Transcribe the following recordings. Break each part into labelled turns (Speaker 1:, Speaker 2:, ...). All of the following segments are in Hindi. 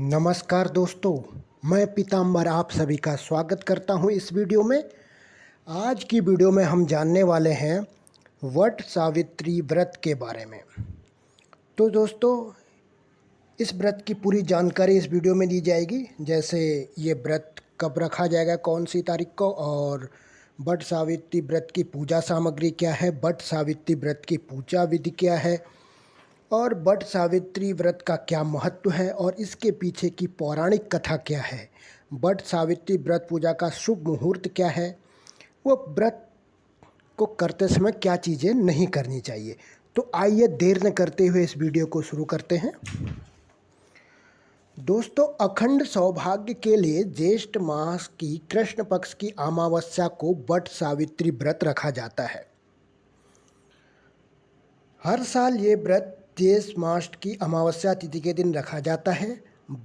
Speaker 1: नमस्कार दोस्तों, मैं पीताम्बर आप सभी का स्वागत करता हूं इस वीडियो में। आज की वीडियो में हम जानने वाले हैं वट सावित्री व्रत के बारे में। तो दोस्तों, इस व्रत की पूरी जानकारी इस वीडियो में दी जाएगी, जैसे ये व्रत कब रखा जाएगा, कौन सी तारीख को, और वट सावित्री व्रत की पूजा सामग्री क्या है, वट सावित्री व्रत की पूजा विधि क्या है, और वट सावित्री व्रत का क्या महत्व है और इसके पीछे की पौराणिक कथा क्या है, वट सावित्री व्रत पूजा का शुभ मुहूर्त क्या है, वो व्रत को करते समय क्या चीज़ें नहीं करनी चाहिए। तो आइए देर न करते हुए इस वीडियो को शुरू करते हैं। दोस्तों, अखंड सौभाग्य के लिए ज्येष्ठ मास की कृष्ण पक्ष की अमावस्या को वट सावित्री व्रत रखा जाता है। हर साल ये व्रत ज्येष्ठ मास की अमावस्या तिथि के दिन रखा जाता है।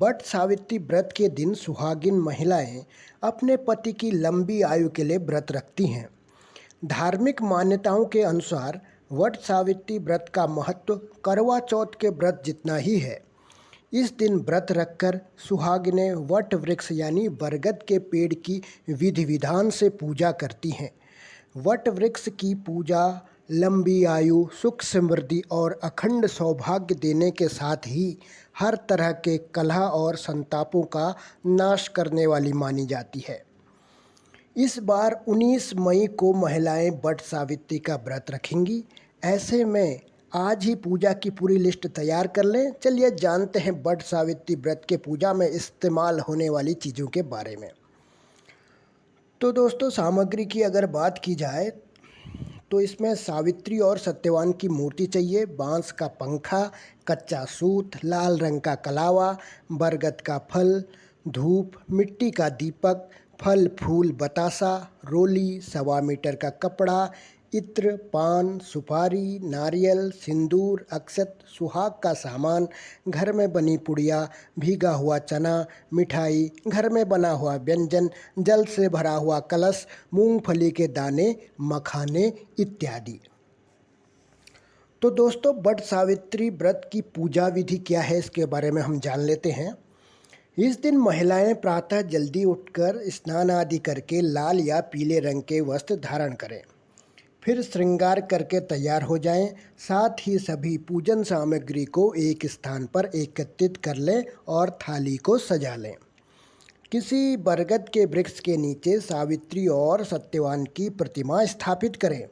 Speaker 1: वट सावित्री व्रत के दिन सुहागिन महिलाएं अपने पति की लंबी आयु के लिए व्रत रखती हैं। धार्मिक मान्यताओं के अनुसार वट सावित्री व्रत का महत्व करवा चौथ के व्रत जितना ही है। इस दिन व्रत रखकर सुहागिनें वट वृक्ष यानी बरगद के पेड़ की विधि विधान से पूजा करती हैं। वट वृक्ष की पूजा लंबी आयु, सुख समृद्धि और अखंड सौभाग्य देने के साथ ही हर तरह के कलह और संतापों का नाश करने वाली मानी जाती है। इस बार 19 मई को महिलाएं वट सावित्री का व्रत रखेंगी। ऐसे में आज ही पूजा की पूरी लिस्ट तैयार कर लें। चलिए जानते हैं वट सावित्री व्रत के पूजा में इस्तेमाल होने वाली चीज़ों के बारे में। तो दोस्तों, सामग्री की अगर बात की जाए तो इसमें सावित्री और सत्यवान की मूर्ति चाहिए, बांस का पंखा, कच्चा सूत, लाल रंग का कलावा, बरगद का फल, धूप, मिट्टी का दीपक, फल फूल बतासा, रोली, 1.25 मीटर का कपड़ा, इत्र, पान, सुपारी, नारियल, सिंदूर, अक्षत, सुहाग का सामान, घर में बनी पुड़िया, भीगा हुआ चना, मिठाई, घर में बना हुआ व्यंजन, जल से भरा हुआ कलश, मूंगफली के दाने, मखाने इत्यादि। तो दोस्तों, वट सावित्री व्रत की पूजा विधि क्या है, इसके बारे में हम जान लेते हैं। इस दिन महिलाएं प्रातः जल्दी उठकर स्नान आदि करके लाल या पीले रंग के वस्त्र धारण करें, फिर श्रृंगार करके तैयार हो जाएं। साथ ही सभी पूजन सामग्री को एक स्थान पर एकत्रित कर लें और थाली को सजा लें। किसी बरगद के वृक्ष के नीचे सावित्री और सत्यवान की प्रतिमा स्थापित करें।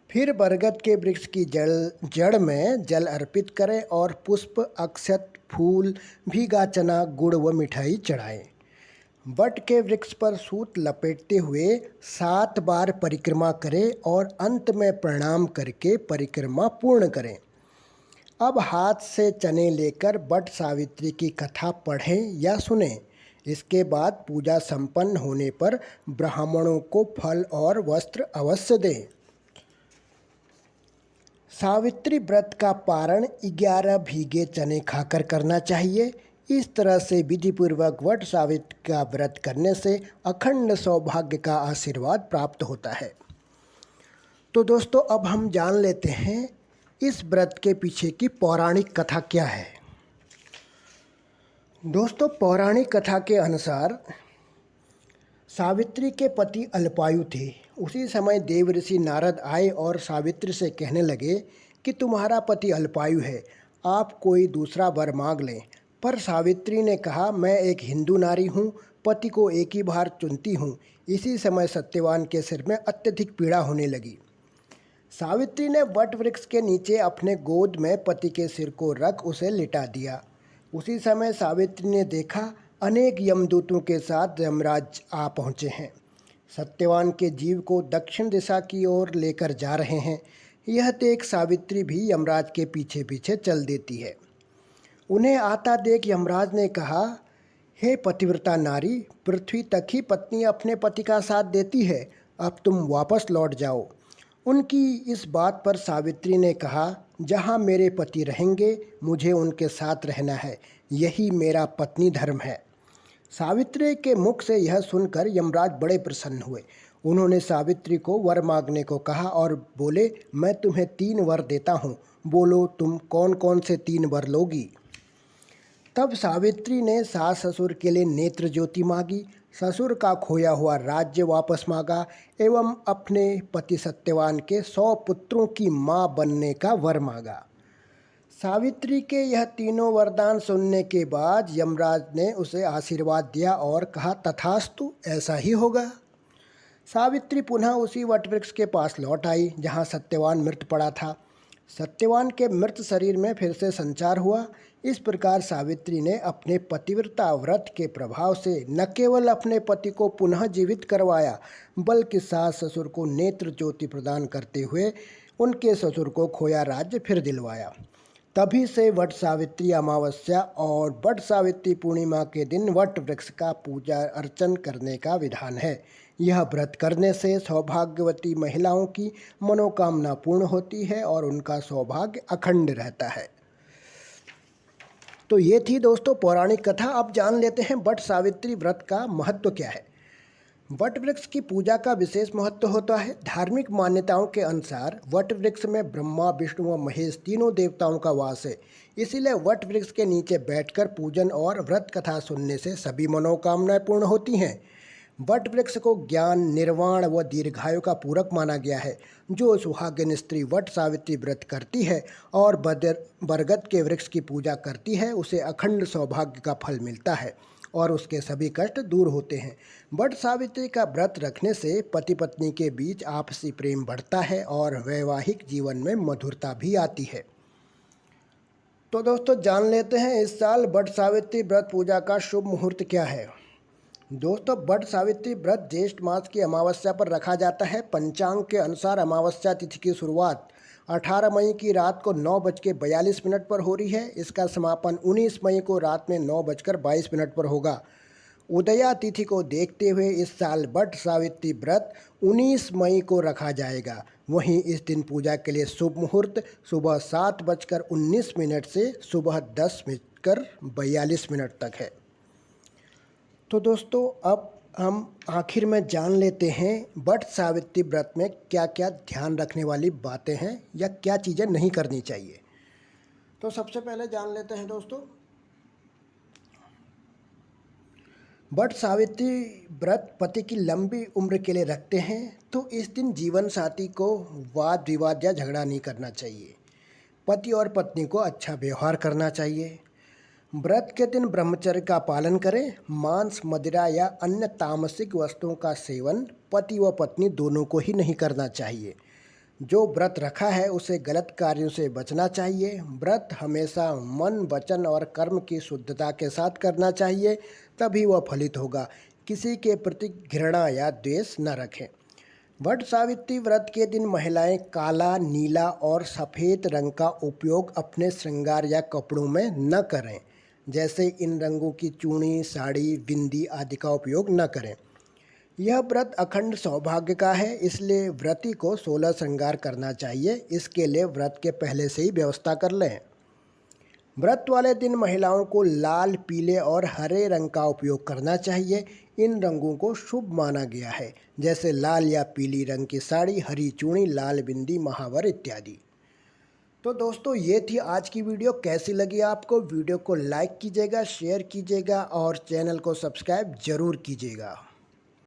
Speaker 1: फिर बरगद के वृक्ष की जड़ में जल अर्पित करें और पुष्प, अक्षत, फूल, भीगा चना, गुड़ व मिठाई चढ़ाएं। वट के वृक्ष पर सूत लपेटते हुए 7 बार परिक्रमा करें और अंत में प्रणाम करके परिक्रमा पूर्ण करें। अब हाथ से चने लेकर वट सावित्री की कथा पढ़ें या सुनें। इसके बाद पूजा संपन्न होने पर ब्राह्मणों को फल और वस्त्र अवश्य दें। सावित्री व्रत का पारण 11 भीगे चने खाकर करना चाहिए। इस तरह से विधिपूर्वक वट सावित्री का व्रत करने से अखंड सौभाग्य का आशीर्वाद प्राप्त होता है। तो दोस्तों, अब हम जान लेते हैं इस व्रत के पीछे की पौराणिक कथा क्या है। दोस्तों, पौराणिक कथा के अनुसार सावित्री के पति अल्पायु थे। उसी समय देव ऋषि नारद आए और सावित्री से कहने लगे कि तुम्हारा पति अल्पायु है, आप कोई दूसरा वर मांग लें। पर सावित्री ने कहा, मैं एक हिंदू नारी हूँ, पति को एक ही बार चुनती हूँ। इसी समय सत्यवान के सिर में अत्यधिक पीड़ा होने लगी। सावित्री ने वट वृक्ष के नीचे अपने गोद में पति के सिर को रख उसे लिटा दिया। उसी समय सावित्री ने देखा अनेक यमदूतों के साथ यमराज आ पहुँचे हैं। सत्यवान के जीव को दक्षिण दिशा की ओर लेकर जा रहे हैं। यह देख सावित्री भी यमराज के पीछे पीछे चल देती है। उन्हें आता देख यमराज ने कहा, हे पतिव्रता नारी, पृथ्वी तक ही पत्नी अपने पति का साथ देती है, अब तुम वापस लौट जाओ। उनकी इस बात पर सावित्री ने कहा, जहाँ मेरे पति रहेंगे मुझे उनके साथ रहना है, यही मेरा पत्नी धर्म है। सावित्री के मुख से यह सुनकर यमराज बड़े प्रसन्न हुए। उन्होंने सावित्री को वर मांगने को कहा और बोले, मैं तुम्हें 3 वर देता हूँ, बोलो तुम कौन कौन से 3 वर लोगी। तब सावित्री ने सास ससुर के लिए नेत्र ज्योति मांगी, ससुर का खोया हुआ राज्य वापस मांगा एवं अपने पति सत्यवान के 100 पुत्रों की मां बनने का वर मांगा। सावित्री के यह तीनों वरदान सुनने के बाद यमराज ने उसे आशीर्वाद दिया और कहा, तथास्तु, ऐसा ही होगा। सावित्री पुनः उसी वटवृक्ष के पास लौट आई जहाँ सत्यवान मृत पड़ा था। सत्यवान के मृत शरीर में फिर से संचार हुआ। इस प्रकार सावित्री ने अपने पतिव्रता व्रत के प्रभाव से न केवल अपने पति को पुनः जीवित करवाया, बल्कि सास ससुर को नेत्र ज्योति प्रदान करते हुए उनके ससुर को खोया राज्य फिर दिलवाया। तभी से वट सावित्री अमावस्या और वट सावित्री पूर्णिमा के दिन वट वृक्ष का पूजा अर्चन करने का विधान है। यह व्रत करने से सौभाग्यवती महिलाओं की मनोकामना पूर्ण होती है और उनका सौभाग्य अखंड रहता है। तो ये थी दोस्तों पौराणिक कथा। अब जान लेते हैं वट सावित्री व्रत का महत्व क्या है। वट वृक्ष की पूजा का विशेष महत्व होता है। धार्मिक मान्यताओं के अनुसार वट वृक्ष में ब्रह्मा, विष्णु व महेश तीनों देवताओं का वास है। इसीलिए वट वृक्ष के नीचे बैठकर पूजन और व्रत कथा सुनने से सभी मनोकामनाएं पूर्ण होती हैं। वट वृक्ष को ज्ञान, निर्वाण व दीर्घायु का पूरक माना गया है। जो सुहागिन स्त्री वट सावित्री व्रत करती है और बरगद के वृक्ष की पूजा करती है, उसे अखंड सौभाग्य का फल मिलता है और उसके सभी कष्ट दूर होते हैं। वट सावित्री का व्रत रखने से पति पत्नी के बीच आपसी प्रेम बढ़ता है और वैवाहिक जीवन में मधुरता भी आती है। तो दोस्तों जान लेते हैं इस साल वट सावित्री व्रत पूजा का शुभ मुहूर्त क्या है। दोस्तों वट सावित्री व्रत ज्येष्ठ मास की अमावस्या पर रखा जाता है। पंचांग के अनुसार अमावस्या तिथि की शुरुआत 18 मई की रात को 9:42 पर हो रही है। इसका समापन 19 मई को रात में 9:22 पर होगा। उदया तिथि को देखते हुए इस साल वट सावित्री व्रत 19 मई को रखा जाएगा। वहीं इस दिन पूजा के लिए शुभ मुहूर्त सुबह 7:19 से सुबह 10:42 तक है। तो दोस्तों अब हम आखिर में जान लेते हैं वट सावित्री व्रत में क्या क्या ध्यान रखने वाली बातें हैं या क्या चीज़ें नहीं करनी चाहिए। तो सबसे पहले जान लेते हैं दोस्तों, वट सावित्री व्रत पति की लंबी उम्र के लिए रखते हैं। तो इस दिन जीवन साथी को वाद विवाद या झगड़ा नहीं करना चाहिए। पति और पत्नी को अच्छा व्यवहार करना चाहिए। व्रत के दिन ब्रह्मचर्य का पालन करें। मांस, मदिरा या अन्य तामसिक वस्तुओं का सेवन पति व पत्नी दोनों को ही नहीं करना चाहिए। जो व्रत रखा है उसे गलत कार्यों से बचना चाहिए। व्रत हमेशा मन, वचन और कर्म की शुद्धता के साथ करना चाहिए, तभी वह फलित होगा। किसी के प्रति घृणा या द्वेष न रखें। वट सावित्री व्रत के दिन महिलाएं काला, नीला और सफ़ेद रंग का उपयोग अपने श्रृंगार या कपड़ों में न करें। जैसे इन रंगों की चूड़ी, साड़ी, बिंदी आदि का उपयोग न करें। यह व्रत अखंड सौभाग्य का है, इसलिए व्रती को 16 श्रृंगार करना चाहिए। इसके लिए व्रत के पहले से ही व्यवस्था कर लें। व्रत वाले दिन महिलाओं को लाल, पीले और हरे रंग का उपयोग करना चाहिए। इन रंगों को शुभ माना गया है, जैसे लाल या पीली रंग की साड़ी, हरी चूड़ी, लाल बिंदी, महावर इत्यादि। तो दोस्तों ये थी आज की वीडियो। कैसी लगी आपको? वीडियो को लाइक कीजिएगा, शेयर कीजिएगा और चैनल को सब्सक्राइब जरूर कीजिएगा।